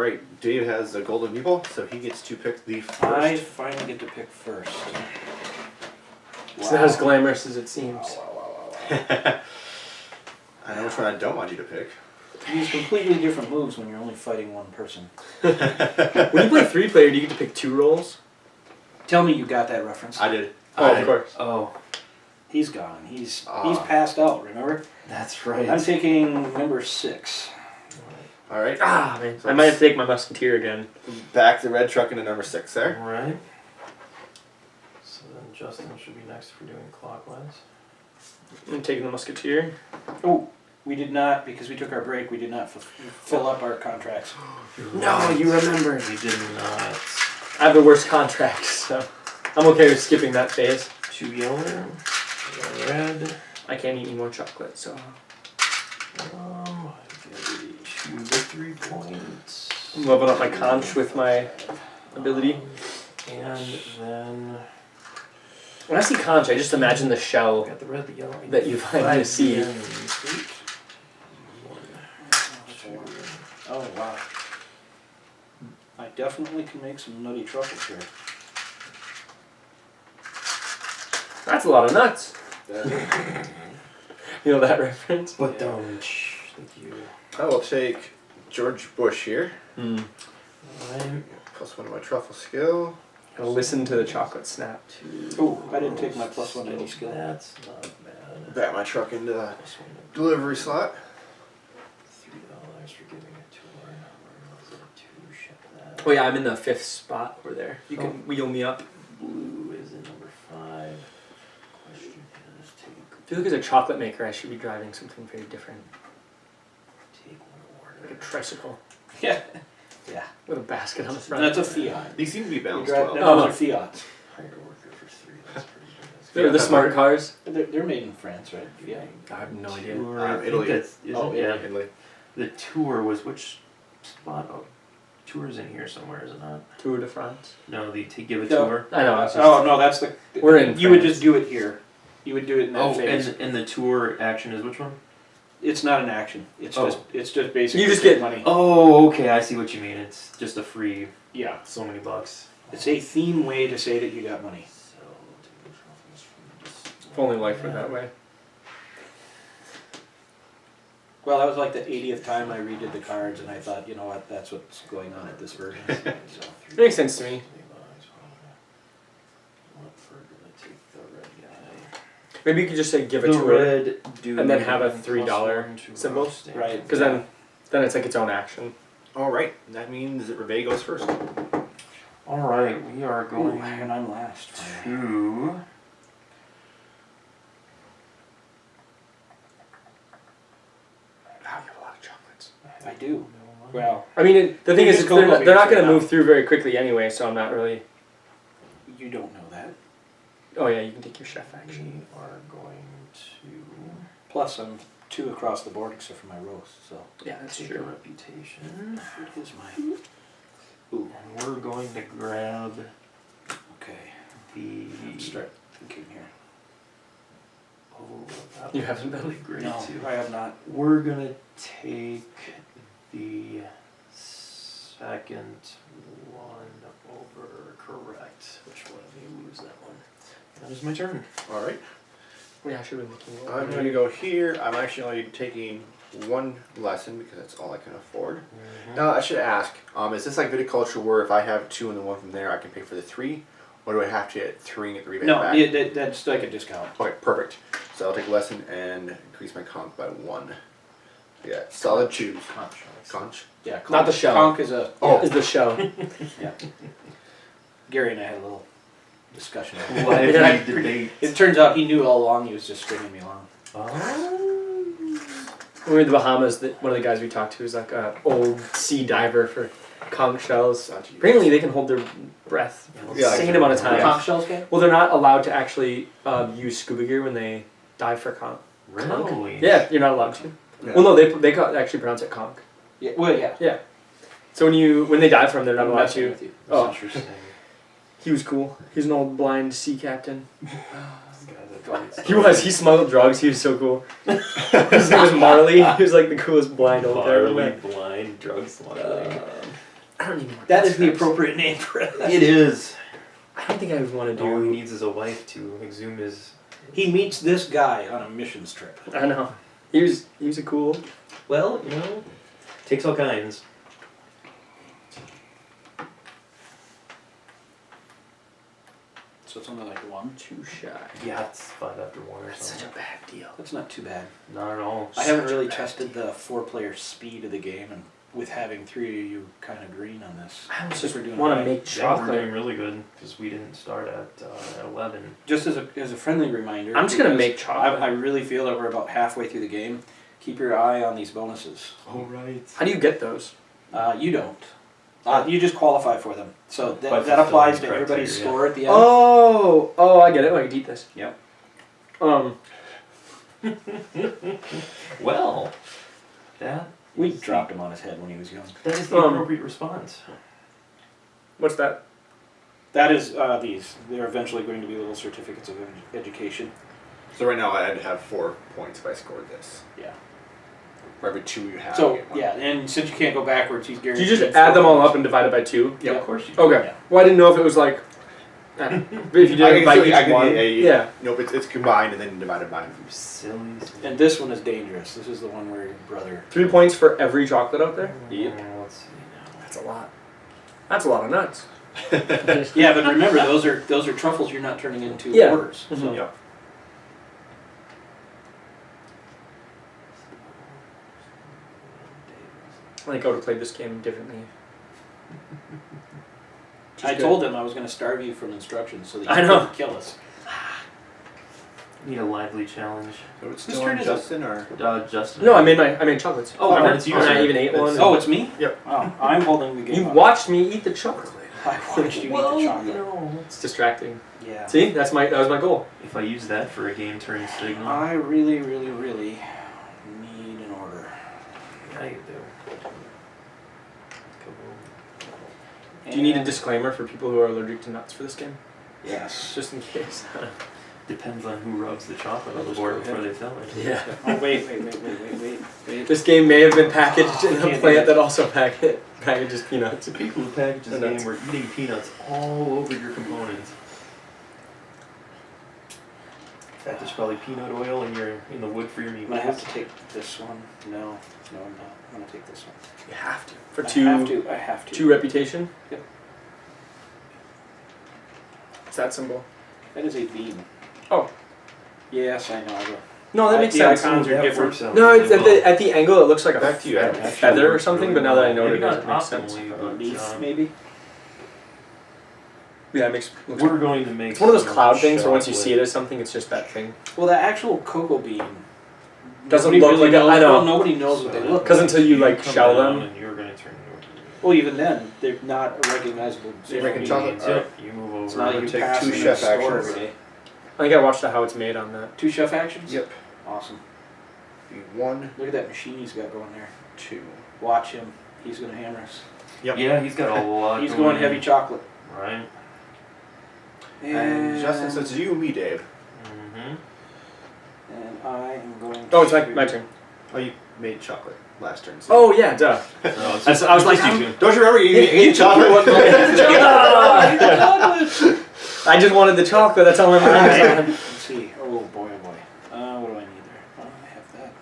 right, Dave has a golden meeple, so he gets to pick the first. I finally get to pick first. It's not as glamorous as it seems. I know which one I don't want you to pick. You use completely different moves when you're only fighting one person. When you play 3-player, do you get to pick 2 roles? Tell me you got that reference. I did. Oh, of course. Oh, he's gone. He's passed out. Remember? That's right. I'm taking number 6. All right. Ah, man. I might have to take my musketeer again. Back the red truck into number 6 there. Alright. So then Justin should be next for doing clockwise. I'm taking the musketeer. Oh, we did not, because we took our break, we did not fill up our contracts. No, you remember. We did not. I have the worst contracts, so I'm okay with skipping that phase. 2 yellow, 1 red. I can't eat any more chocolate, so. I get 2 victory points. I'm leveling up my conch with my ability. And then When I see conch, I just imagine the shell got the red, the yellow, that you find in the sea. Oh, wow. I definitely can make some nutty truffles here. That's a lot of nuts. You know that reference? But don't. Thank you. I will take George Bush here. Hmm. Alright. Plus 1 of my truffle skill. Gotta listen to the chocolate snap. Oh, I didn't take my +1 to any skill. That's not bad. Back my truck into the This one, delivery slot. $3 for giving a tour. Where was it? 2, ship that. Oh yeah, I'm in the 5th spot over there. You can wheel me up. Blue is in number 5. Question is I feel like as a chocolate maker, I should be driving something very different. take 1 Like a order. tricycle Yeah. Yeah. with a basket on the front. That's a Fiat. These seem to be You balanced drive, well. those are Fiats. Hire a worker for 3. That's pretty good. They're the smart cars. They're made in France, right? Yeah. Fiat. I have no idea. Tour, I think Italy. that's, isn't Oh, it? yeah. Italy. The tour was which spot? Oh, tour's in here somewhere, is it not? Tour de France. No, the to give a No. tour. I know. It's just, Oh, no, that's the... We're in You would France. just do it here. You would do it in that Oh, phase. and the tour action is which one? It's not an action. It's Oh. just basically You just take get- money. Oh, okay, I see what you mean. It's just a free Yeah. so many bucks. It's a theme way to say that you got money. So, take the truffles from this if only life were that way. Well, that was like the 80th time I redid the cards, and I thought, you know what, that's what's going on at this version. So. It makes sense to me. Maybe you could just say give a The tour, red dude and then have a plus $3 1 to symbol. roasting. Right. because then it's like its own action. All right. That means that Reve goes first. All right, we are Ooh, going and I'm last. to. Wow, you have a lot of chocolates. I do. Well, I mean, the thing You is, just they're go not, over they're not here, going to so move now- through very quickly anyway, so I'm not really. you don't know that. Oh yeah, you can take your chef action. We are going to Plus, I'm 2 across the board except for my roast, so Yeah, that's take a true. reputation. it is mine. Ooh, And we're going to grab okay. the. Let's start thinking here. Oh, that You was haven't really done? great No, too. I have not. We're gonna take the second one over correct. Which one of you lose that one? That is my turn. All right. Yeah, I should have been thinking. I'm going to go here. I'm actually only taking 1 lesson because that's all I can afford. Now, I should ask, is this like viticulture where if I have 2 and the 1 from there, I can pay for the 3? Or do I have to get 3 and get the rebate No, back? that's like a discount. Okay, perfect. So I'll take a lesson and increase my conch by 1. Yeah, solid choose. Conch. Yeah, Not the shell. Conch is a... Oh. Is the show. Yeah. Gary and I had a little discussion. Lively Yeah. debate. It turns out he knew all along, he was just stringing me along. Oh. When we were in the Bahamas, one of the guys we talked to was like an old sea diver for conch shells. Apparently, they can hold their breath an Yeah, insane amount of Yeah. time. Conch shells, guy? Well, they're not allowed to actually use scuba gear when they dive for conch. Really? Yeah, you're not allowed to. Yeah. Well, no, they actually pronounce it conch. Yeah, well, yeah. So when they dive from, they're not I'm allowed messing to. with you. Oh. That's interesting. He was cool. He's an old blind sea captain. This guy's a He was. He smuggled drugs. He was so cool. His name was Marley. He was like the coolest blind old guy I ever Barley met. blind drug smuggling. I don't even. Want That is the stripes. appropriate name for it. It is. I don't think I would want to All he do. needs is a wife to exhume his. He meets this guy on a missions trip. I know. He was a cool. Well, takes all kinds. So it's only like one. Too shy. Yeah, it's 5 after 1 or That's such something. a bad deal. That's not too bad. Not at all. I haven't Such a really bad tested the 4-player speed of the game, and with having 3 of you kind of green on this, I think just we're doing want to alright. make Yeah, we're doing chocolate. really good because we didn't start at 11. Just as a friendly reminder, I'm just gonna because make chocolate. I really feel that we're about halfway through the game. Keep your eye on these bonuses. Oh right. How do you get those? You don't. You just qualify for them. So By that applies to fulfilling everybody's criteria. score at the end. Oh, I get it. Oh, I can eat this. Yep. Well, that We is dropped him on his head when he was young. That is the appropriate response. What's that? That is these. They're eventually going to be little certificates of education. So right now I'd have 4 points if I scored this. Yeah. For every 2 you have. So you get 1. yeah, and since you can't go backwards, he's Do guaranteed. you just add them 4 all up points. and divide it by 2? Yeah. Of course you do. Okay. Yeah. Well, I didn't know if it was like. But if you did I it can by still- each I can- one. Yeah. Nope, it's combined and then divided by. You silly. And this one is dangerous. This is the one where your brother. 3 points for every chocolate out there. Yep. Let's see now. That's a lot. That's a lot of nuts. Yeah, but remember those are truffles you're not turning into Yeah. orders. So. Mhm. Yeah. I think I would have played this game differently. I told him I was going to starve you from instructions so that I you know. couldn't kill us. Need a lively challenge. So it's Whose still turn on is it? Justin or? Justin. No, I made chocolates. Oh, Remember? it's you. And I even ate It's- one. Oh, it's me? Yep. Oh, I'm holding the game. You up. watched me eat the chocolate. I watched you eat the chocolate. It's distracting. Yeah. See, that was my goal. If I use that for a game turn signal. I really, really, really need an order. Yeah, you do. Do you need a And- disclaimer for people who are allergic to nuts for this game? Yes. Just in case. Depends on who rubs the chocolate on the Just board go before ahead. they sell it. Yeah. Oh wait. This game may have been packaged in a Can't plant do it. that also packages peanuts. The people who package this Nuts. game were eating peanuts all over your components. In fact, there's probably peanut oil in the wood for your I'm gonna have meatballs. to take this one. No, I'm not. I'm gonna take this one. You have to. For I have to. 2 reputation? Yep. What's that symbol? That is a bean. Oh. Yes, I know. No, that makes The sense. icons are That different. works out No, it's really at the angle. It looks like a Back to you, Adam. Actually feather or works something. really But now that I know well. what it Maybe is, it not makes sense. optimally, A but, leaf, maybe. Yeah, it makes. Looks We're going to make. it's one of those some cloud things where once you chocolate. see it as something, it's just that thing. Well, the actual cocoa bean Doesn't nobody look like a- knows, I know. well, nobody knows what they look Because like. until you like come shell down them. and you're going to turn it over. Well, even then, they're not a recognizable. You're making chocolate? Yep, Alright. you move over. It's not like you Take pass 2 them in the chef store actions. every day. I think I watched how it's made on that. 2 chef actions. Yep. Awesome. 1, Look at that machine he's got going there. 2. Watch him. He's gonna hammer us. Yeah, he's got a lot. He's going heavy chocolate. Right. And Justin says you, me, Dave. Mm-hmm. And I am going. Oh, it's to... my turn. Oh, you made chocolate last turn. So. Oh yeah, duh. I was like, Don't you remember you ate chocolate? I just wanted the chocolate. That's all my mind was on. Let's see. Oh boy, oh boy. What do I need there? Oh, I have that.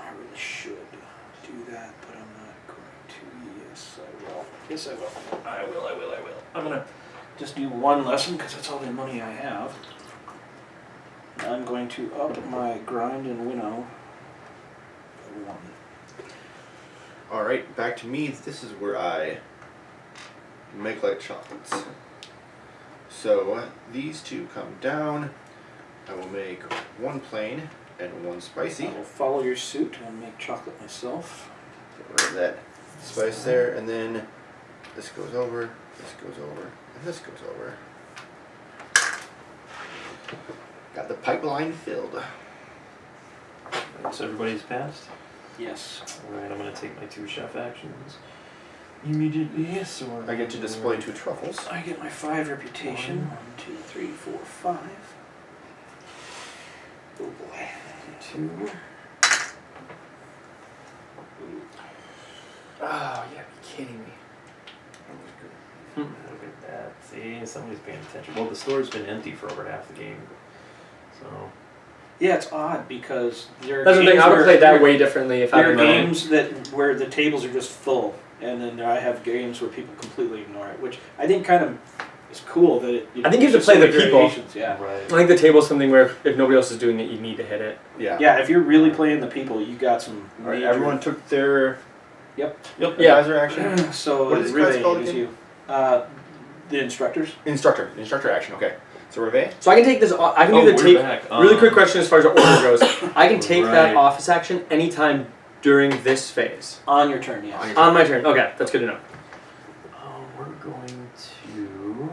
I really should do that, but I'm not going to. Yes, I will. Yes, I will. I will. I'm gonna just do 1 lesson because that's all the money I have. I'm going to up my grind and winnow by 1. Alright, back to me. This is where I make like chocolates. So these 2 come down. I will make 1 plain and 1 spicy. I will follow your suit and make chocolate myself. Get rid of that spice there, and then this goes over, this goes over, and this goes over. Got the pipeline filled. So everybody's passed. Yes. Alright, I'm going to take my 2 chef actions immediately. So I get to display 2 truffles. I get my 5 reputation. 1, 2, 3, 4, 5. Oh boy. 2. Oh, yeah, be kidding me. Look at that. See, somebody's paying attention. Well, the store's been empty for over half the game. So. Yeah, it's odd because there are That's the thing. games I would where- play that way differently if I There are had known. games where the tables are just full, and then I have games where people completely ignore it, which I think kind of is cool that it. I think you have to there's so play the many people. variations, Yeah. I Right. think the table's something where if nobody else is doing it, you need to hit it. Yeah. Yeah, if you're really playing the people, you got some. All right, major- everyone took their Yep. Yeah. advisor action. So What is this class Rive called is again? you. The instructors. Instructor action. Okay. So Rive. So I can take this. I can Oh, either we're take. back. Really quick question as far as the order goes. I can take that Right. office action anytime during this phase. On your turn, yes. On your On my turn. Okay, that's good to know. We're going to.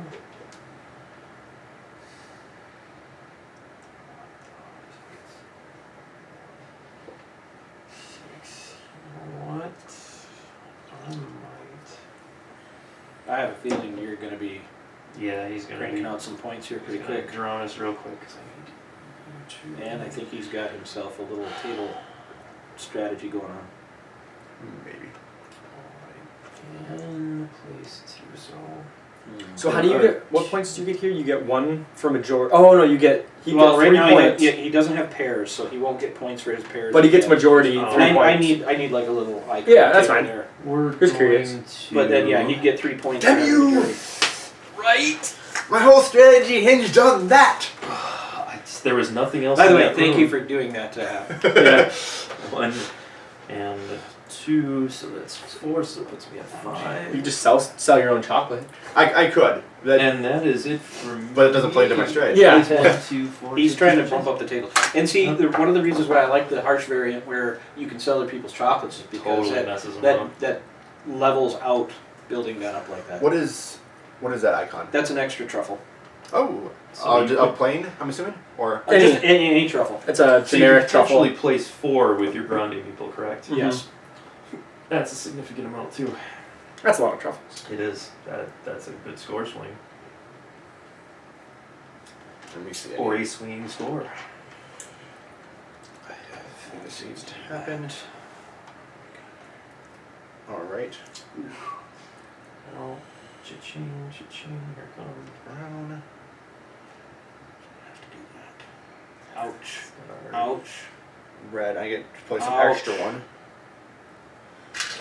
Six. You know what? I might. I have a feeling you're going to be Yeah, he's gonna cranking be out some points here pretty he's gonna quick. draw us real quick because I need you to. And I think he's got himself a little table strategy going on. Maybe. Alright, and place two. So how do you get? What points do you get here? You get one for majority. Oh no, you get. He Well, gets right 3 now points. he doesn't have pairs, so he won't get points for his pairs. But he gets yet. majority. Oh. 3 And points. I need like a little icon. Yeah, that's table fine. there. We're Just going curious. to. But then yeah, he'd get 3 points. Damn for you! majority. Right. My whole strategy hinged on that. There was nothing else. By the in way, that thank room. you for doing that to happen. Yeah. 1 and 2, so that's 4, so that puts me at 5. You just sell your own chocolate. I could. That, And that is it for me. but it doesn't play into my strategy. Yeah. It's 1, 2, 4. He's 6, trying to 7, bump up the table. And see, one of the reasons why I like the harsh variant where you can sell other people's chocolates is because Totally messes them up. that levels out building that up like that. What is that icon? That's an extra truffle. Oh, So you a could- plane. I'm assuming, or Any- Just any truffle. It's a So you generic could truffle. potentially place 4 with your grounding people, correct? Mhm. Yes. That's a significant amount too. That's a lot of truffles. It is. That's a good score swing. let me see. Or a swinging score. I think this needs to happen. All right. Now, cha-ching, cha-ching, here comes. Brown. Have to do that. Ouch. our- Ouch. Red. I get to place an Ouch. extra one.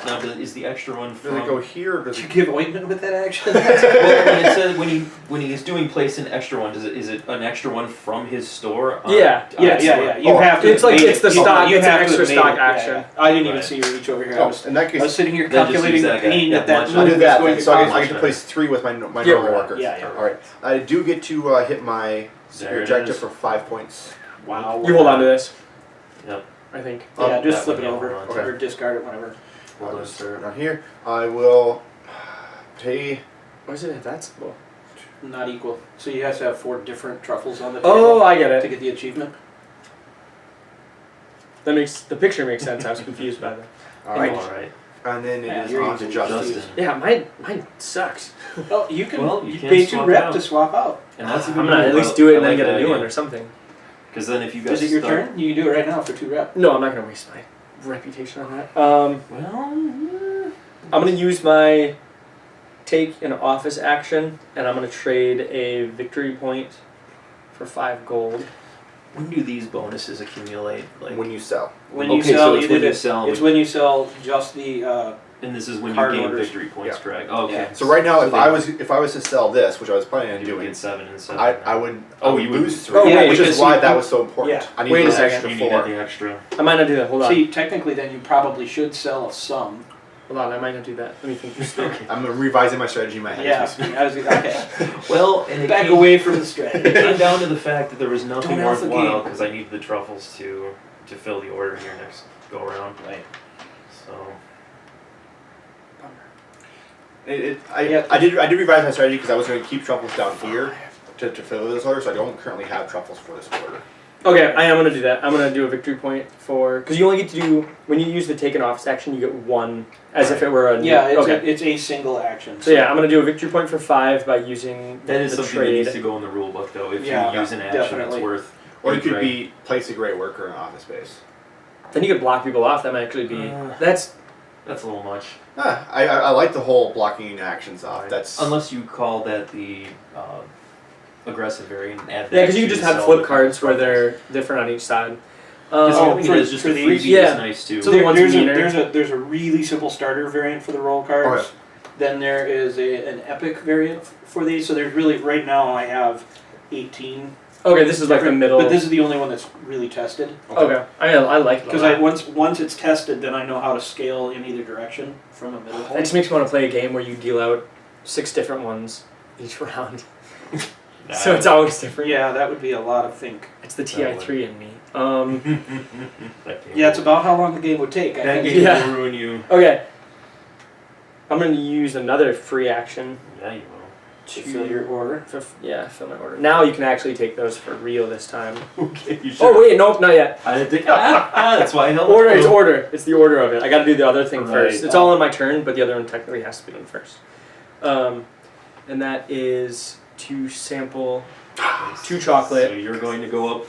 Now, is the extra one Does from? it go here or does Did you it? give ointment with that action? Well, when it says when he is doing place an extra one, is it an extra one from his store? Yeah. Yeah. You Oh, have to. it's like- have made it's the it. stock- You it's an have to extra have made stock it. Yeah, action. yeah. I didn't even Right. see you reach over here. Oh, in that I was case, sitting here Then just calculating use the that guy. pain Yeah, that that much move I better. do was that. going Then. to So I cause. get to place 3 with my Yeah. normal worker. Yeah. All right. I do get to hit my There it objective is. for 5 points. Wow. You hold on to this. Yep. I think. Yeah, just That flip one, it yeah, over hold on. or discard it, whatever. Well I'll done, just sir. down here. I will pay. Why is it at that symbol? Not equal. So you have to have 4 different truffles on the Oh, table I get to it. get the achievement. That makes the picture makes sense. I was confused by that. All right. All right. And then it Yeah, is you're on to easily Justin. Justin. Yeah, mine sucks. Oh, you can. Well, you you can pay 2 swap rep out. to swap out. And that's a I'm good gonna at move. least do it and I then like get a that new one idea. or something. Because then if you guys Is it your start- turn? You can do it right now for 2 rep. No, I'm not gonna waste my reputation on that. Well, I'm gonna use my take an office action, and I'm gonna trade a victory point for 5 gold. when do these bonuses accumulate? Like, When you sell. When you Okay, sell, so it's either when you the- sell. It's when you sell just the. and this is when you card gain orders. victory points, Yeah. correct? Oh, okay. Yeah. So right now, So if they- I was to sell this, which I was planning on you would doing, get 7 and 7. I would Oh, would you would lose lose 3, Oh, wait, which is because why you- that was so important. yeah. I need Wait a the second. extra You need 4. the extra. I might not do that. Hold on. See, technically, then you probably should sell some. Hold on. I might not do that. Let me think this through. I'm revising my strategy in my head. Yeah. Okay. Well, and it Back came, away from the it strategy. came down to the fact that there was nothing Don't alpha worthwhile game. because I needed the truffles to fill the order here next go around. Right. So I did revise my strategy because I was going to keep truffles down here to fill this order, so I don't currently have truffles for this order. Okay, I am gonna do that. I'm gonna do a victory point for because you only get to do when you use the take an office action, you get 1 as if it were a Yeah, it's, okay. it's a single action. So yeah, I'm gonna do a victory point for 5 by using that is the something that trade. needs to go in the rule book, though. If Yeah, you use an action, definitely. it's worth. Or you a could grade. be place a great worker in office space. Then you could block people off. That might actually be that's That's a little much. I like the whole blocking actions off. Right. That's Unless you call that the aggressive variant and add Yeah, that because you to could just the have cell flip with cards where struggles. they're different on each side. Because the Oh, other thing for- is just for a these? freebie Yeah. is nice too. So the ones there's meaner. there's a really simple starter variant for the roll cards. Okay. Then there is an epic variant for these. So there's really right now I have 18. Okay, this is like the different- middle. But this is the only one that's really tested. Okay, I like it. Because once it's tested, then I know how to scale in either direction from a middle That point. just makes me want to play a game where you deal out 6 different ones each round. So it's always different. Yeah, that would be a lot of think. It's the That TI3 in me. That game Yeah, it's will- about how long the game would take. I that think. game Yeah. will ruin you. Okay. I'm gonna use another free action Yeah, you To fill your order. for fill my order. Now you can actually take those for real this time. will. Okay, you should. Oh wait, nope, not yet. I didn't think. That's why I held Order, it. it's order. It's the order of it. I got to do the other thing Right. first. It's all on my turn, but the other one technically has to be done first. And that is to sample 2 chocolate. So you're going to go up